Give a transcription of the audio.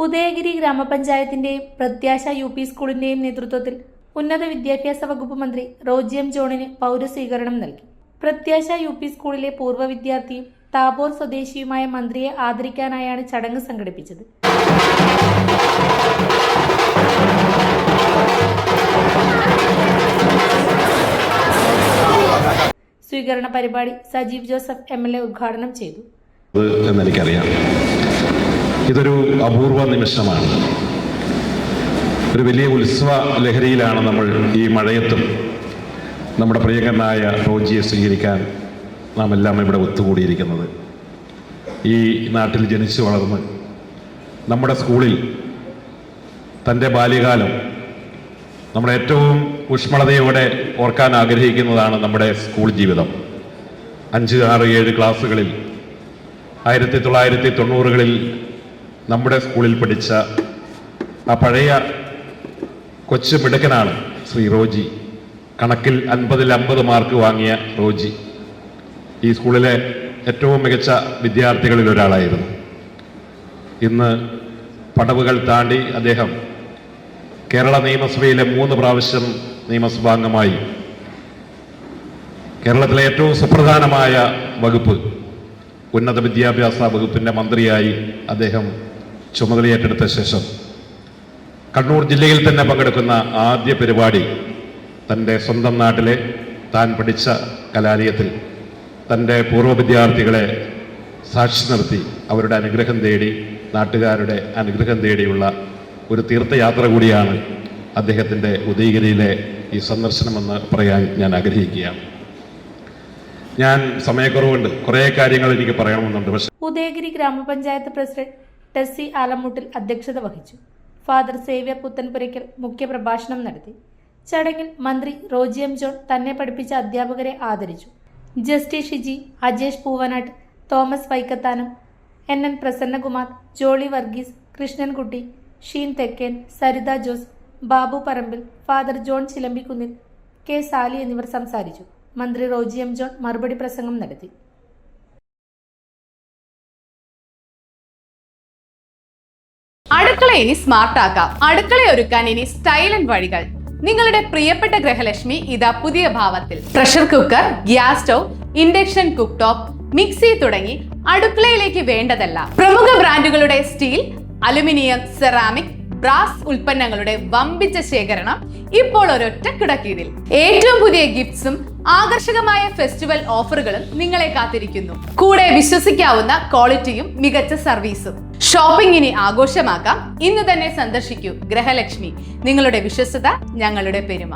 ഉദയഗിരി ഗ്രാമപഞ്ചായത്തിന്റെയും പ്രത്യാശ U P സ്കൂളിന്റെയും നേതൃത്വത്തിൽ ഉന്നത വിദ്യാഭ്യാസ വകുപ്പ് മന്ത്രി റോജി എം ജോണിന് പൗരസ്വീകരണം നൽകി. പ്രത്യാശ യു പി സ്കൂളിലെ പൂർവ്വ വിദ്യാർത്ഥിയും താബോർ സ്വദേശിയുമായ മന്ത്രിയെ ആദരിക്കാനായാണ് ചടങ്ങ് സംഘടിപ്പിച്ചത്. സ്വീകരണ പരിപാടി സജീവ് ജോസഫ് MLA ഉദ്ഘാടനം ചെയ്തു. എനിക്കറിയാം, ഇതൊരു അപൂർവ നിമിഷമാണ്. ഒരു വലിയ ഉത്സവ ലഹരിയിലാണ് നമ്മൾ ഈ മഴയത്തും നമ്മുടെ പ്രിയങ്കരനായ റോജിയെ സ്വീകരിക്കാൻ നാം എല്ലാം ഇവിടെ ഒത്തുകൂടിയിരിക്കുന്നത്. ഈ നാട്ടിൽ ജനിച്ചു വളർന്ന് നമ്മുടെ സ്കൂളിൽ തൻ്റെ ബാല്യകാലം നമ്മൾ ഏറ്റവും ഊഷ്മളതയോടെ ഓർക്കാൻ ആഗ്രഹിക്കുന്നതാണ് നമ്മുടെ സ്കൂൾ ജീവിതം. 5, 6, 7 ക്ലാസ്സുകളിൽ 1990കളിൽ നമ്മുടെ സ്കൂളിൽ പഠിച്ച ആ പഴയ കൊച്ചു മിടുക്കനാണ് ശ്രീ റോജി. കണക്കിൽ 50ൽ 50 മാർക്ക് വാങ്ങിയ റോജി ഈ സ്കൂളിലെ ഏറ്റവും മികച്ച വിദ്യാർത്ഥികളിൽ ഒരാളായിരുന്നു. ഇന്ന് പടവുകൾ താണ്ടി അദ്ദേഹം കേരള നിയമസഭയിലെ 3 പ്രാവശ്യം നിയമസഭാംഗമായി കേരളത്തിലെ ഏറ്റവും സുപ്രധാനമായ വകുപ്പ് ഉന്നത വിദ്യാഭ്യാസ വകുപ്പിൻ്റെ മന്ത്രിയായി അദ്ദേഹം ചുമതലയേറ്റെടുത്ത ശേഷം കണ്ണൂർ ജില്ലയിൽ തന്നെ പങ്കെടുക്കുന്ന ആദ്യ പരിപാടി തൻ്റെ സ്വന്തം നാട്ടിലെ താൻ പഠിച്ച കലാലയത്തിൽ തൻ്റെ പൂർവ്വ വിദ്യാർത്ഥികളെ സാക്ഷി നിർത്തി അവരുടെ അനുഗ്രഹം തേടി, നാട്ടുകാരുടെ അനുഗ്രഹം തേടിയുള്ള ഒരു തീർത്ഥയാത്ര കൂടിയാണ് അദ്ദേഹത്തിൻ്റെ ഉദയഗിരിയിലെ ഈ സന്ദർശനമെന്ന് പറയാൻ ഞാൻ ആഗ്രഹിക്കുകയാണ്. ഞാൻ സമയക്കുറവുണ്ട്, കുറേ കാര്യങ്ങൾ എനിക്ക് പറയണമെന്നുണ്ട്. പക്ഷേ ഉദയഗിരി ഗ്രാമപഞ്ചായത്ത് പ്രസിഡന്റ് ടെസ്സി ആലമുട്ടിൽ അധ്യക്ഷത വഹിച്ചു. ഫാദർ സേവ്യർ പുത്തൻപുരയ്ക്കൽ മുഖ്യപ്രഭാഷണം നടത്തി. ചടങ്ങിൽ മന്ത്രി റോജി എം ജോൺ തന്നെ പഠിപ്പിച്ച അധ്യാപകരെ ആദരിച്ചു. Justy Shiji, Ajesh Poovanat, Thomas Vaikathanam, NN Prasannakumar, Jolly Varghese, Krishnankutty, Sheen Thekken, Saritha Jose, Babu Parambil, father John Chilambikunnil, K Sali എന്നിവർ സംസാരിച്ചു. മന്ത്രി റോജി എം ജോൺ മറുപടി പ്രസംഗം നടത്തി. അടുക്കള ഇനി സ്മാർട്ട് ആക്കാം. അടുക്കള ഒരുക്കാൻ ഇനി സ്റ്റൈലന്റ് വഴികൾ. നിങ്ങളുടെ പ്രിയപ്പെട്ട ഗൃഹലക്ഷ്മി ഇതാ പുതിയ ഭാവത്തിൽ. Pressure cooker, gas stove, induction cook top, mixie തുടങ്ങി അടുക്കളയിലേക്ക് വേണ്ടതെല്ലാം. പ്രമുഖ ബ്രാൻഡുകളുടെ സ്റ്റീൽ, അലുമിനിയം, സെറാമിക്, ബ്രാസ് ഉൽപ്പന്നങ്ങളുടെ വമ്പിച്ച ശേഖരണം ഇപ്പോൾ ഒരൊറ്റ കിടക്കീഴിൽ. ഏറ്റവും പുതിയ ഗിഫ്റ്റ്സും ആകർഷകമായ ഫെസ്റ്റിവൽ ഓഫറുകളും നിങ്ങളെ കാത്തിരിക്കുന്നു. കൂടെ വിശ്വസിക്കാവുന്ന ക്വാളിറ്റിയും മികച്ച സർവീസും. ഷോപ്പിംഗിനെ ആഘോഷമാക്കാം. ഇന്ന് തന്നെ സന്ദർശിക്കൂ ഗൃഹലക്ഷ്മി. നിങ്ങളുടെ വിശ്വസ്തത ഞങ്ങളുടെ പെരുമ.